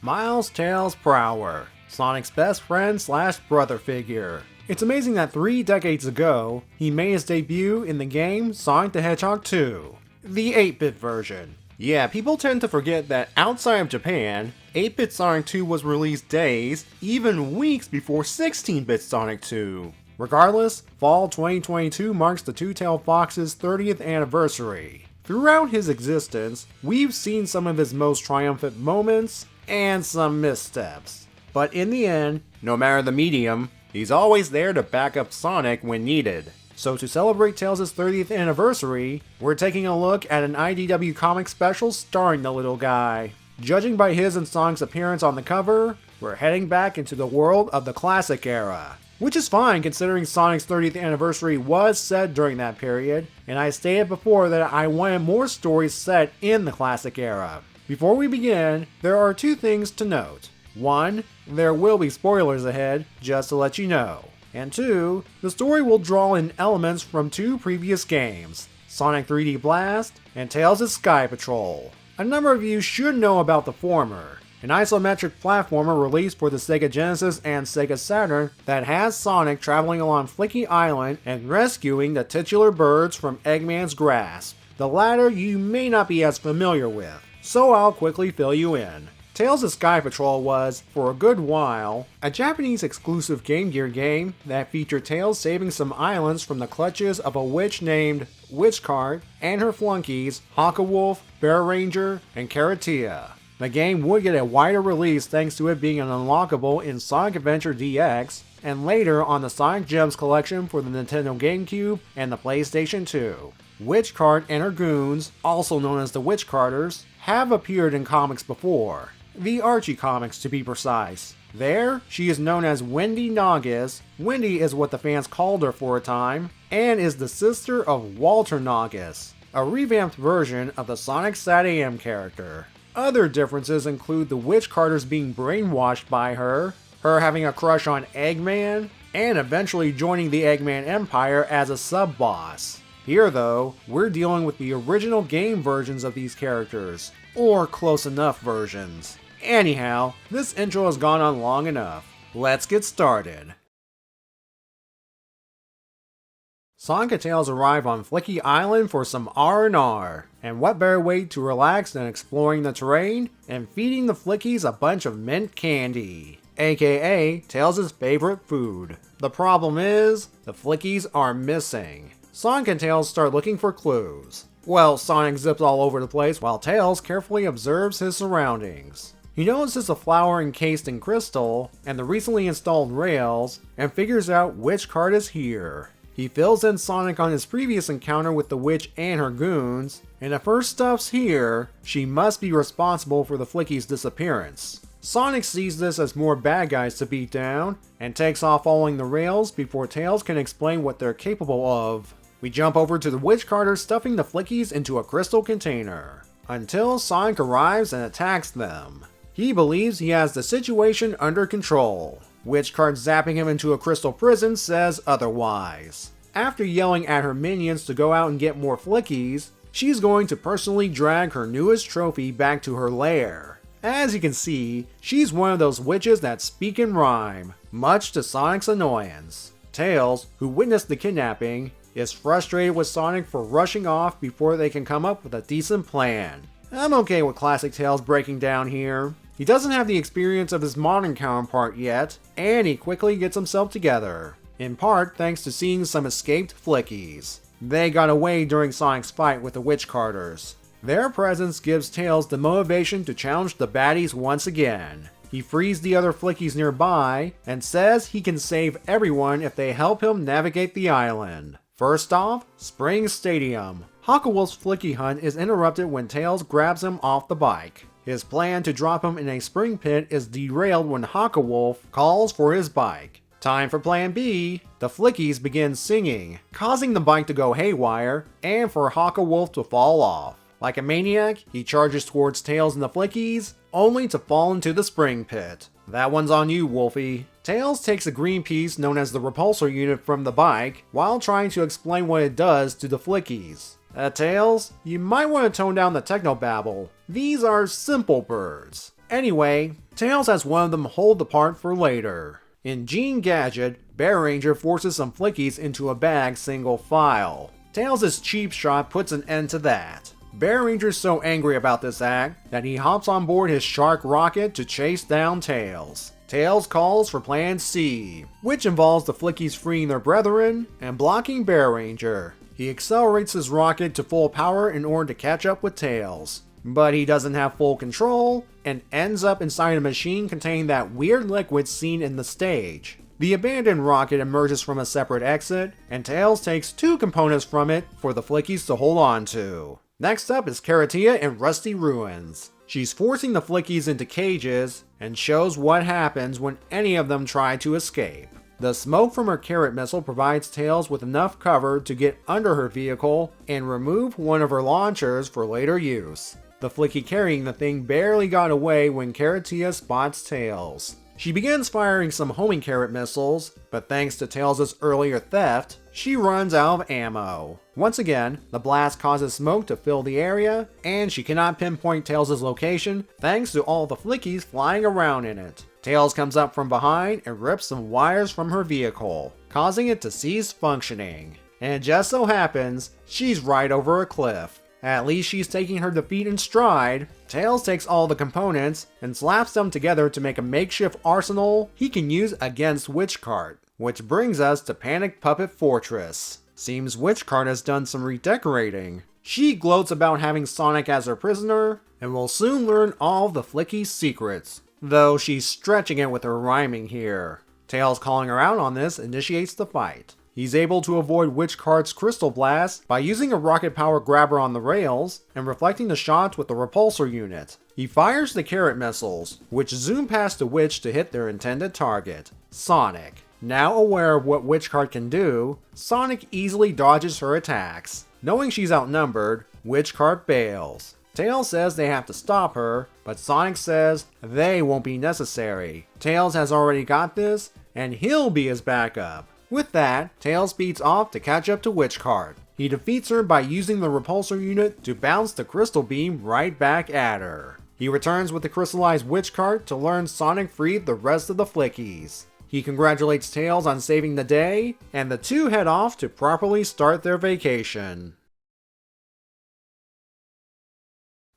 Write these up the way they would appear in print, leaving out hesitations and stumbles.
Miles Tails Prower, Sonic's best friend slash brother figure. It's amazing that 3 decades ago, he made his debut in the game Sonic the Hedgehog 2, the 8-bit version. Yeah, people tend to forget that outside of Japan, 8-bit Sonic 2 was released days, even weeks before 16-bit Sonic 2. Regardless, fall 2022 marks the Two-Tailed Fox's 30th anniversary. Throughout his existence, we've seen some of his most triumphant moments, and some missteps. But in the end, no matter the medium, he's always there to back up Sonic when needed. So to celebrate Tails' 30th anniversary, we're taking a look at an IDW comic special starring the little guy. Judging by his and Sonic's appearance on the cover, we're heading back into the world of the classic era. Which is fine considering Sonic's 30th anniversary was set during that period, and I stated before that I wanted more stories set in the classic era. Before we begin, there are 2 things to note. 1, there will be spoilers ahead, just to let you know. And 2, the story will draw in elements from 2 previous games, Sonic 3D Blast and Tails' Sky Patrol. A number of you should know about the former, an isometric platformer released for the Sega Genesis and Sega Saturn that has Sonic traveling along Flicky Island and rescuing the titular birds from Eggman's grasp. The latter you may not be as familiar with, so I'll quickly fill you in. Tails' Sky Patrol was, for a good while, a Japanese exclusive Game Gear game that featured Tails saving some islands from the clutches of a witch named Witchcart and her flunkies Hawkwolf, Bear Ranger, and Karatea. The game would get a wider release thanks to it being an unlockable in Sonic Adventure DX, and later on the Sonic Gems collection for the Nintendo GameCube and the PlayStation 2. Witchcart and her goons, also known as the Witchcarters, have appeared in comics before. The Archie comics to be precise. There, she is known as Wendy Noggis. Wendy is what the fans called her for a time, and is the sister of Walter Noggis, a revamped version of the Sonic SatAM character. Other differences include the Witchcarters being brainwashed by her having a crush on Eggman, and eventually joining the Eggman Empire as a sub-boss. Here though, we're dealing with the original game versions of these characters, or close enough versions. Anyhow, this intro has gone on long enough. Let's get started. Sonic and Tails arrive on Flicky Island for some R&R, and what better way to relax than exploring the terrain and feeding the Flickies a bunch of mint candy, aka Tails' favorite food. The problem is, the Flickies are missing. Sonic and Tails start looking for clues. Well, Sonic zips all over the place while Tails carefully observes his surroundings. He notices a flower encased in crystal and the recently installed rails, and figures out which card is here. He fills in Sonic on his previous encounter with the witch and her goons, and if her stuff's here, she must be responsible for the Flickies' disappearance. Sonic sees this as more bad guys to beat down, and takes off following the rails before Tails can explain what they're capable of. We jump over to the Witchcarters stuffing the Flickies into a crystal container, until Sonic arrives and attacks them. He believes he has the situation under control. Witchcart zapping him into a crystal prison says otherwise. After yelling at her minions to go out and get more Flickies, she's going to personally drag her newest trophy back to her lair. As you can see, she's one of those witches that speak in rhyme, much to Sonic's annoyance. Tails, who witnessed the kidnapping, is frustrated with Sonic for rushing off before they can come up with a decent plan. I'm okay with classic Tails breaking down here. He doesn't have the experience of his modern counterpart yet, and he quickly gets himself together, in part thanks to seeing some escaped Flickies. They got away during Sonic's fight with the Witchcarters. Their presence gives Tails the motivation to challenge the baddies once again. He frees the other Flickies nearby, and says he can save everyone if they help him navigate the island. First off, Spring Stadium. Hawkwolf's Flicky hunt is interrupted when Tails grabs him off the bike. His plan to drop him in a spring pit is derailed when Hawkwolf calls for his bike. Time for plan B. The Flickies begin singing, causing the bike to go haywire, and for Hawkwolf to fall off. Like a maniac, he charges towards Tails and the Flickies, only to fall into the spring pit. That one's on you, Wolfie. Tails takes a green piece known as the repulsor unit from the bike, while trying to explain what it does to the Flickies. Tails, you might want to tone down the technobabble. These are simple birds. Anyway, Tails has one of them hold the part for later. In Gene Gadget, Bear Ranger forces some Flickies into a bag single file. Tails' cheap shot puts an end to that. Bear Ranger's so angry about this act that he hops on board his shark rocket to chase down Tails. Tails calls for Plan C, which involves the Flickies freeing their brethren and blocking Bear Ranger. He accelerates his rocket to full power in order to catch up with Tails. But he doesn't have full control and ends up inside a machine containing that weird liquid seen in the stage. The abandoned rocket emerges from a separate exit, and Tails takes 2 components from it for the Flickies to hold on to. Next up is Caratia in Rusty Ruins. She's forcing the Flickies into cages and shows what happens when any of them try to escape. The smoke from her carrot missile provides Tails with enough cover to get under her vehicle and remove one of her launchers for later use. The Flicky carrying the thing barely got away when Caratia spots Tails. She begins firing some homing carrot missiles, but thanks to Tails' earlier theft, she runs out of ammo. Once again, the blast causes smoke to fill the area, and she cannot pinpoint Tails' location thanks to all the Flickies flying around in it. Tails comes up from behind and rips some wires from her vehicle, causing it to cease functioning. And it just so happens, she's right over a cliff. At least she's taking her defeat in stride. Tails takes all the components and slaps them together to make a makeshift arsenal he can use against Witchcart. Which brings us to Panic Puppet Fortress. Seems Witchcart has done some redecorating. She gloats about having Sonic as her prisoner, and will soon learn all the Flicky's secrets. Though she's stretching it with her rhyming here. Tails calling her out on this initiates the fight. He's able to avoid Witchcart's Crystal Blast by using a rocket power grabber on the rails and reflecting the shots with the repulsor unit. He fires the carrot missiles, which zoom past the Witch to hit their intended target, Sonic. Now aware of what Witchcart can do, Sonic easily dodges her attacks. Knowing she's outnumbered, Witchcart bails. Tails says they have to stop her, but Sonic says they won't be necessary. Tails has already got this, and he'll be his backup. With that, Tails speeds off to catch up to Witchcart. He defeats her by using the repulsor unit to bounce the crystal beam right back at her. He returns with the crystallized Witchcart to learn Sonic freed the rest of the Flickies. He congratulates Tails on saving the day, and the two head off to properly start their vacation.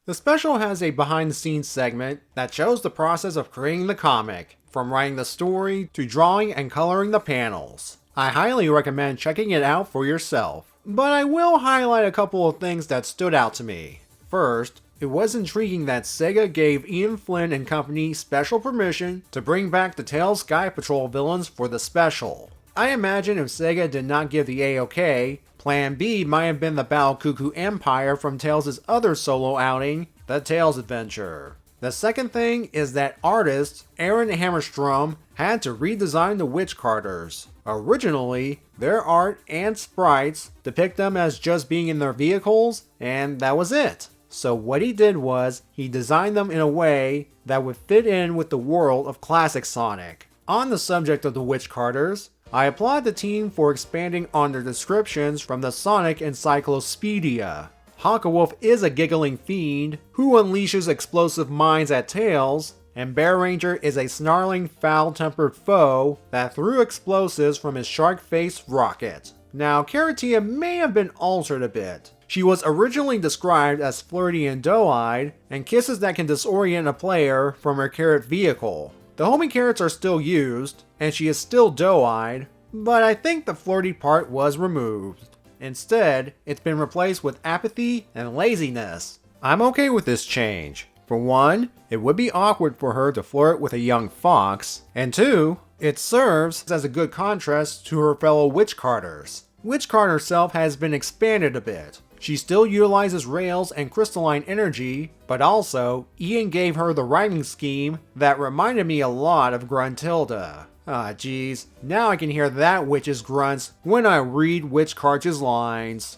The special has a behind-the-scenes segment that shows the process of creating the comic, from writing the story to drawing and coloring the panels. I highly recommend checking it out for yourself, but I will highlight a couple of things that stood out to me. First, it was intriguing that Sega gave Ian Flynn and company special permission to bring back the Tails Sky Patrol villains for the special. I imagine if Sega did not give the A-OK, Plan B might have been the Battle Cuckoo Empire from Tails' other solo outing, The Tails Adventure. The second thing is that artist Aaron Hammerstrom had to redesign the Witchcarters. Originally, their art and sprites depict them as just being in their vehicles, and that was it. So what he did was, he designed them in a way that would fit in with the world of classic Sonic. On the subject of the Witchcarters, I applaud the team for expanding on their descriptions from the Sonic Encyclopedia. Hawkwolf is a giggling fiend who unleashes explosive mines at Tails, and Bear Ranger is a snarling, foul-tempered foe that threw explosives from his shark-faced rocket. Now, Caratia may have been altered a bit. She was originally described as flirty and doe-eyed, and kisses that can disorient a player from her carrot vehicle. The homing carrots are still used, and she is still doe-eyed, but I think the flirty part was removed. Instead, it's been replaced with apathy and laziness. I'm okay with this change. For one, it would be awkward for her to flirt with a young fox, and two, it serves as a good contrast to her fellow Witchcarters. Witchcart herself has been expanded a bit. She still utilizes rails and crystalline energy, but also, Ian gave her the rhyming scheme that reminded me a lot of Gruntilda. Ah geez, now I can hear that witch's grunts when I read Witchcart's lines.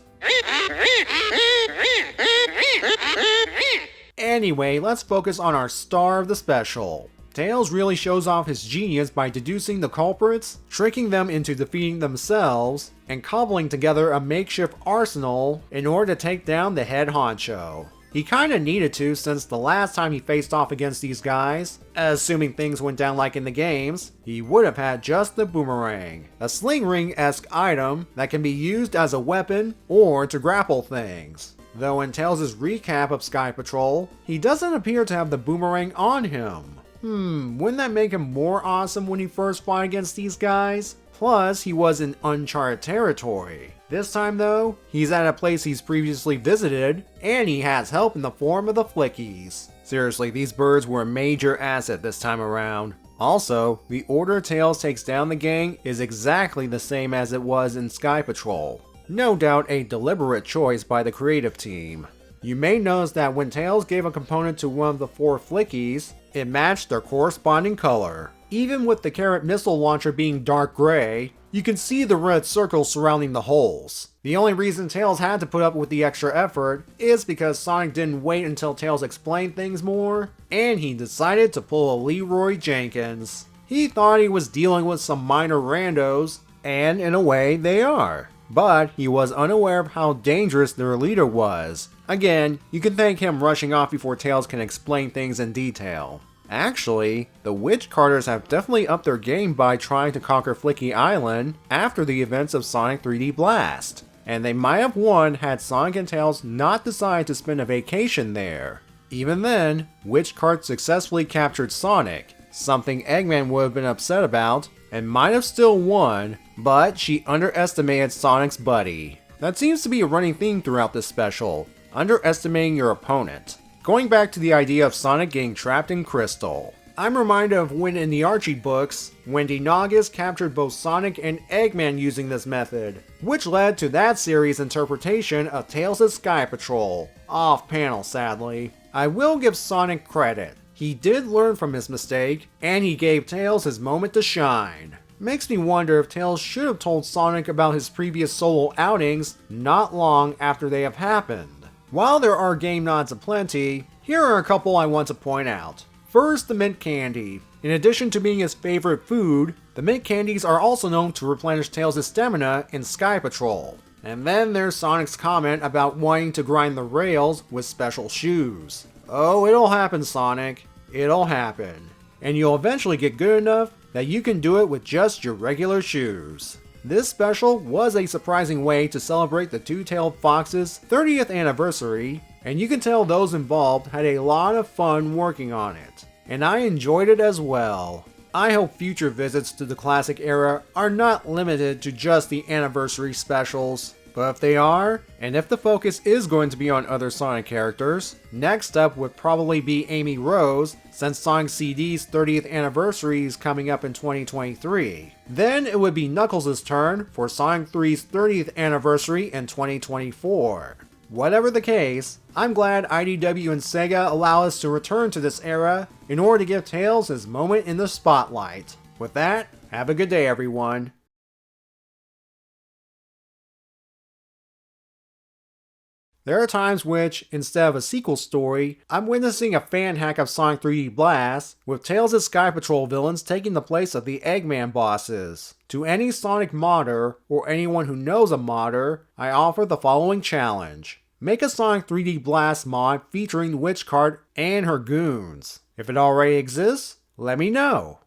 Anyway, let's focus on our star of the special. Tails really shows off his genius by deducing the culprits, tricking them into defeating themselves, and cobbling together a makeshift arsenal in order to take down the head honcho. He kinda needed to since the last time he faced off against these guys, assuming things went down like in the games, he would have had just the boomerang, a sling ring-esque item that can be used as a weapon or to grapple things. Though in Tails' recap of Sky Patrol, he doesn't appear to have the boomerang on him. Wouldn't that make him more awesome when he first fought against these guys? Plus, he was in uncharted territory. This time though, he's at a place he's previously visited, and he has help in the form of the Flickies. Seriously, these birds were a major asset this time around. Also, the order Tails takes down the gang is exactly the same as it was in Sky Patrol. No doubt a deliberate choice by the creative team. You may notice that when Tails gave a component to one of the 4 Flickies, it matched their corresponding color. Even with the carrot missile launcher being dark gray, you can see the red circles surrounding the holes. The only reason Tails had to put up with the extra effort is because Sonic didn't wait until Tails explained things more, and he decided to pull a Leroy Jenkins. He thought he was dealing with some minor randos, and in a way they are. But he was unaware of how dangerous their leader was. Again, you can thank him rushing off before Tails can explain things in detail. Actually, the Witch Carters have definitely upped their game by trying to conquer Flicky Island after the events of Sonic 3D Blast. And they might have won had Sonic and Tails not decided to spend a vacation there. Even then, Witch Cart successfully captured Sonic, something Eggman would have been upset about, and might have still won, but she underestimated Sonic's buddy. That seems to be a running theme throughout this special, underestimating your opponent. Going back to the idea of Sonic getting trapped in Crystal, I'm reminded of when in the Archie books, Wendy Naugus captured both Sonic and Eggman using this method, which led to that series' interpretation of Tails' Sky Patrol. Off panel, sadly. I will give Sonic credit. He did learn from his mistake, and he gave Tails his moment to shine. Makes me wonder if Tails should have told Sonic about his previous solo outings not long after they have happened. While there are game nods aplenty, here are a couple I want to point out. First, the mint candy. In addition to being his favorite food, the mint candies are also known to replenish Tails' stamina in Sky Patrol. And then there's Sonic's comment about wanting to grind the rails with special shoes. Oh, it'll happen, Sonic. It'll happen. And you'll eventually get good enough that you can do it with just your regular shoes. This special was a surprising way to celebrate the Two-Tailed Fox's 30th anniversary, and you can tell those involved had a lot of fun working on it. And I enjoyed it as well. I hope future visits to the classic era are not limited to just the anniversary specials. But if they are, and if the focus is going to be on other Sonic characters, next up would probably be Amy Rose, since Sonic CD's 30th anniversary is coming up in 2023. Then it would be Knuckles' turn for Sonic 3's 30th anniversary in 2024. Whatever the case, I'm glad IDW and Sega allow us to return to this era in order to give Tails his moment in the spotlight. With that, have a good day everyone. There are times which, instead of a sequel story, I'm witnessing a fan hack of Sonic 3D Blast, with Tails' Sky Patrol villains taking the place of the Eggman bosses. To any Sonic modder, or anyone who knows a modder, I offer the following challenge. Make a Sonic 3D Blast mod featuring the Witch Cart and her goons. If it already exists, let me know.